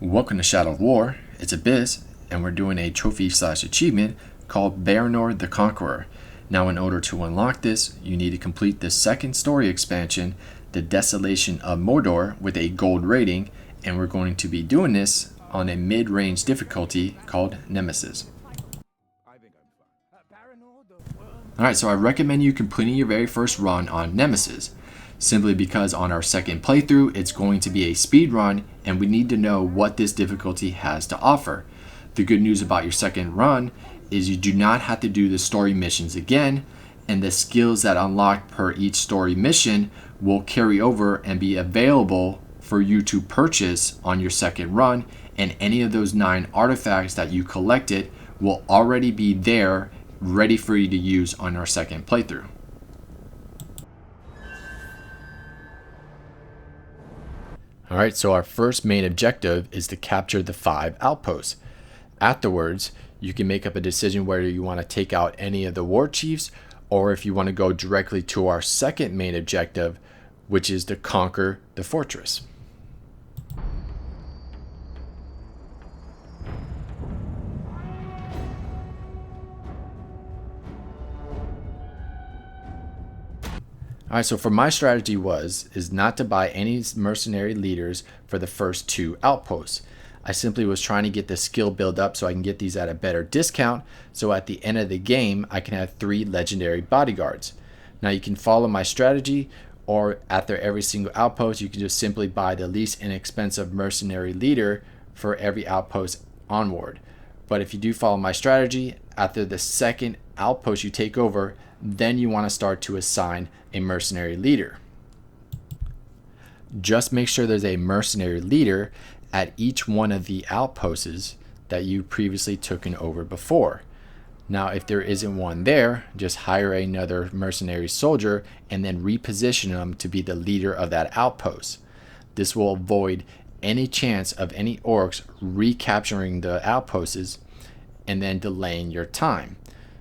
Welcome to Shadow of War. It's Abyss, and we're doing a trophy/achievement called Baranor the Conqueror. Now, in order to unlock this, you need to complete the second story expansion, the Desolation of Mordor, with a gold rating, and we're going to be doing this on a mid-range difficulty called Nemesis. Alright, so I recommend you completing your very first run on Nemesis, simply because on our second playthrough it's going to be a speed run and we need to know what this difficulty has to offer. The good news about your second run is you do not have to do the story missions again, and the skills that unlock per each story mission will carry over and be available for you to purchase on your second run, and any of those 9 artifacts that you collected will already be there ready for you to use on our second playthrough. Alright, so our first main objective is to capture the 5 outposts. Afterwards, you can make up a decision whether you want to take out any of the Warchiefs or if you want to go directly to our second main objective, which is to conquer the fortress. Alright, so for my strategy is not to buy any mercenary leaders for the first 2 outposts. I simply was trying to get the skill build up so I can get these at a better discount, so at the end of the game I can have 3 legendary bodyguards. Now you can follow my strategy, or after every single outpost you can just simply buy the least inexpensive mercenary leader for every outpost onward. But if you do follow my strategy, after the second outpost you take over, then you want to start to assign a mercenary leader. Just make sure there's a mercenary leader at each one of the outposts that you previously taken over before. Now, if there isn't one there, just hire another mercenary soldier and then reposition them to be the leader of that outpost. This will avoid any chance of any orcs recapturing the outposts and then delaying your time.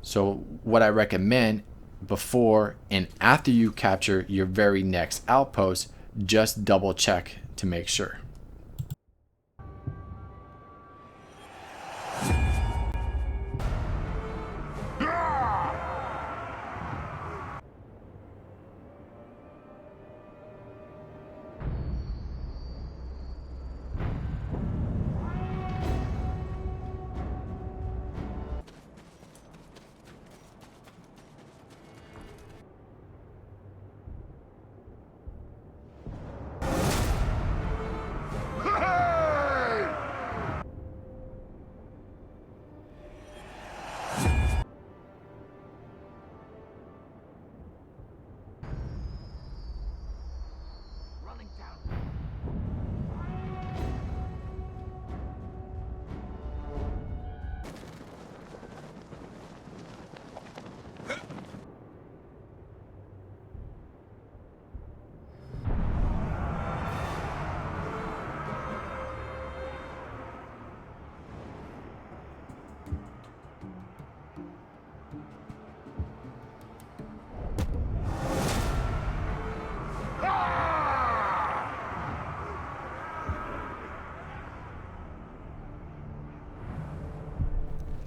So what I recommend before and after you capture your very next outpost, just double check to make sure.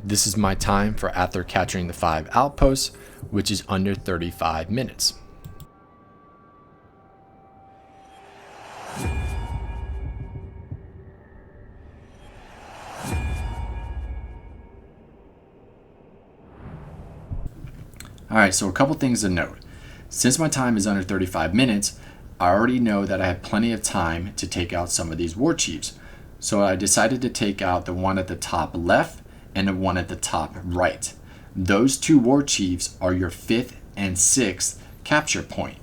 This is my time for after capturing the 5 outposts, which is under 35 minutes. Alright, so a couple things to note. Since my time is under 35 minutes, I already know that I have plenty of time to take out some of these Warchiefs. So I decided to take out the one at the top left and the one at the top right. Those 2 Warchiefs are your 5th and 6th capture point.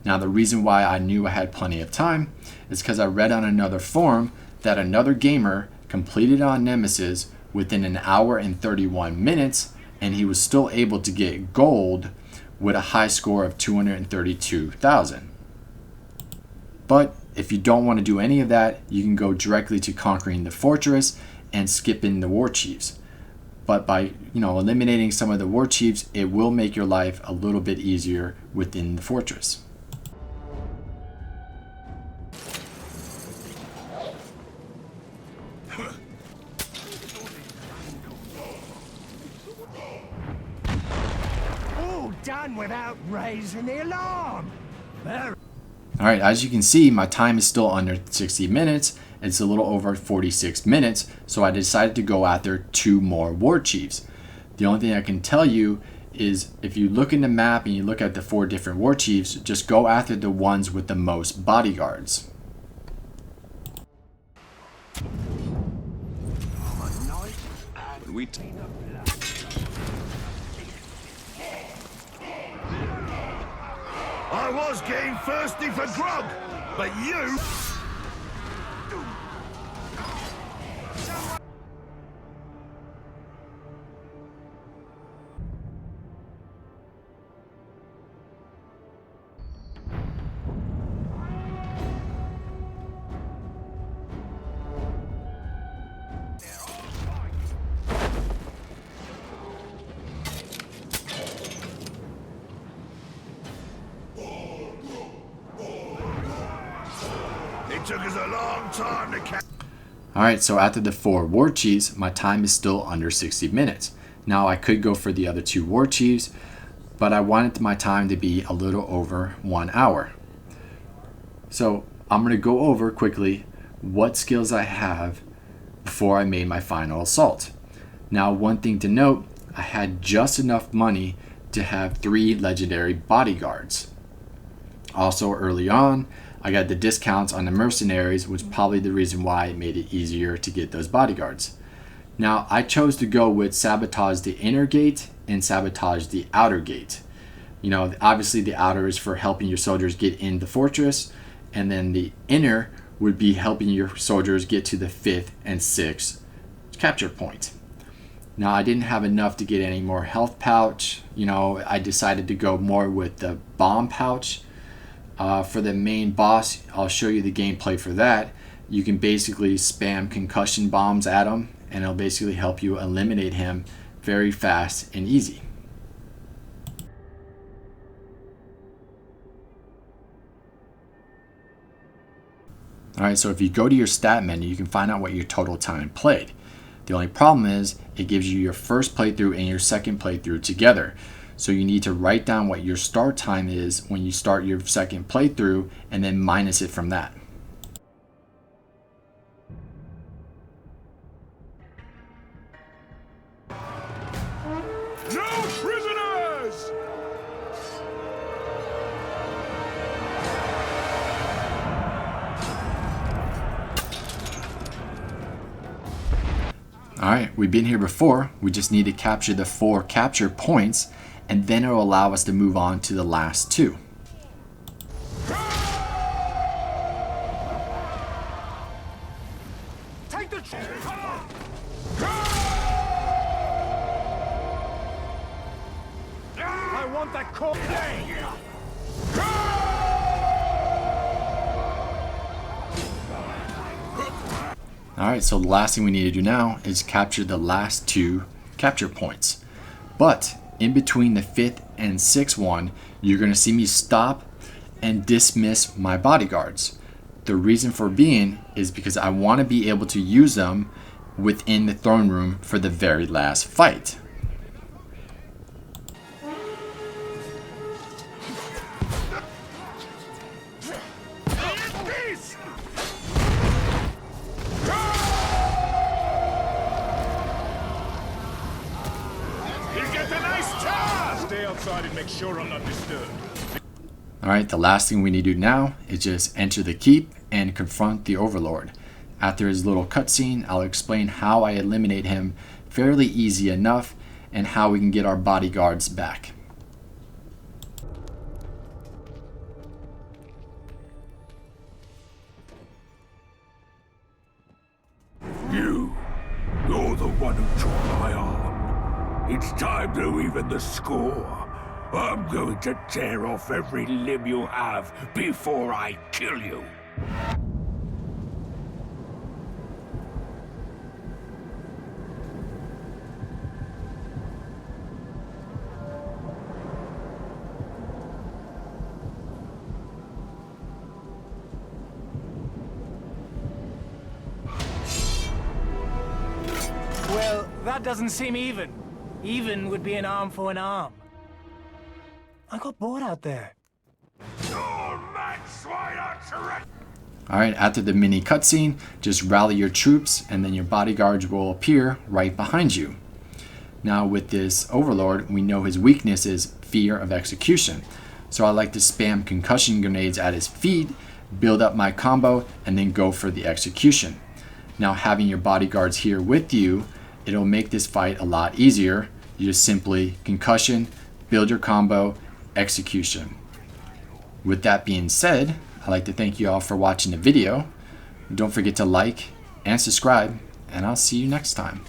Now, the reason why I knew I had plenty of time is because I read on another forum that another gamer completed on Nemesis within an hour and 31 minutes, and he was still able to get gold with a high score of 232,000. But if you don't want to do any of that, you can go directly to conquering the fortress and skipping the Warchiefs. But by eliminating some of the Warchiefs, it will make your life a little bit easier within the fortress. All done without raising the alarm. Alright, as you can see, my time is still under 60 minutes. It's a little over 46 minutes, so I decided to go after 2 more Warchiefs. The only thing I can tell you is if you look in the map and you look at the 4 different Warchiefs, just go after the ones with the most Bodyguards. I was getting thirsty for grog, but you... It took us a long time to catch. Alright, so after the 4 Warchiefs, my time is still under 60 minutes. Now I could go for the other 2 Warchiefs, but I wanted my time to be a little over 1 hour. So I'm going to go over quickly what skills I have before I made my final assault. Now, one thing to note, I had just enough money to have 3 legendary Bodyguards. Also early on, I got the discounts on the Mercenaries, which is probably the reason why it made it easier to get those Bodyguards. Now, I chose to go with Sabotage the Inner Gate and Sabotage the Outer Gate. You know, obviously the outer is for helping your soldiers get in the fortress, and then the inner would be helping your soldiers get to the 5th and 6th capture point. Now, I didn't have enough to get any more health pouch. You know, I decided to go more with the bomb pouch. For the main boss, I'll show you the gameplay for that. You can basically spam concussion bombs at him, and it'll basically help you eliminate him very fast and easy. Alright, so if you go to your stat menu, you can find out what your total time played. The only problem is it gives you your first playthrough and your second playthrough together. So you need to write down what your start time is when you start your second playthrough and then minus it from that. No prisoners! Alright, we've been here before. We just need to capture the 4 capture points, and then it will allow us to move on to the last 2. Take the... I want that core... Alright, so the last thing we need to do now is capture the last 2 capture points. But in between the 5th and 6th one, you're going to see me stop and dismiss my Bodyguards. The reason for being is because I want to be able to use them within the throne room for the very last fight. Stay outside and make sure I'm not disturbed. Alright, the last thing we need to do now is just enter the keep and confront the Overlord. After his little cutscene, I'll explain how I eliminate him fairly easy enough and how we can get our Bodyguards back. You're the one who took my arm. It's time to even the score. I'm going to tear off every limb you have before I kill you. Well, that doesn't seem even. Even would be an arm for an arm. I got bored out there. Alright, after the mini cutscene, just rally your troops and then your bodyguards will appear right behind you. Now with this overlord, we know his weakness is fear of execution. So I like to spam concussion grenades at his feet, build up my combo, and then go for the execution. Now having your bodyguards here with you, it'll make this fight a lot easier. You just simply concussion, build your combo, execution. With that being said, I'd like to thank you all for watching the video. Don't forget to like and subscribe, and I'll see you next time.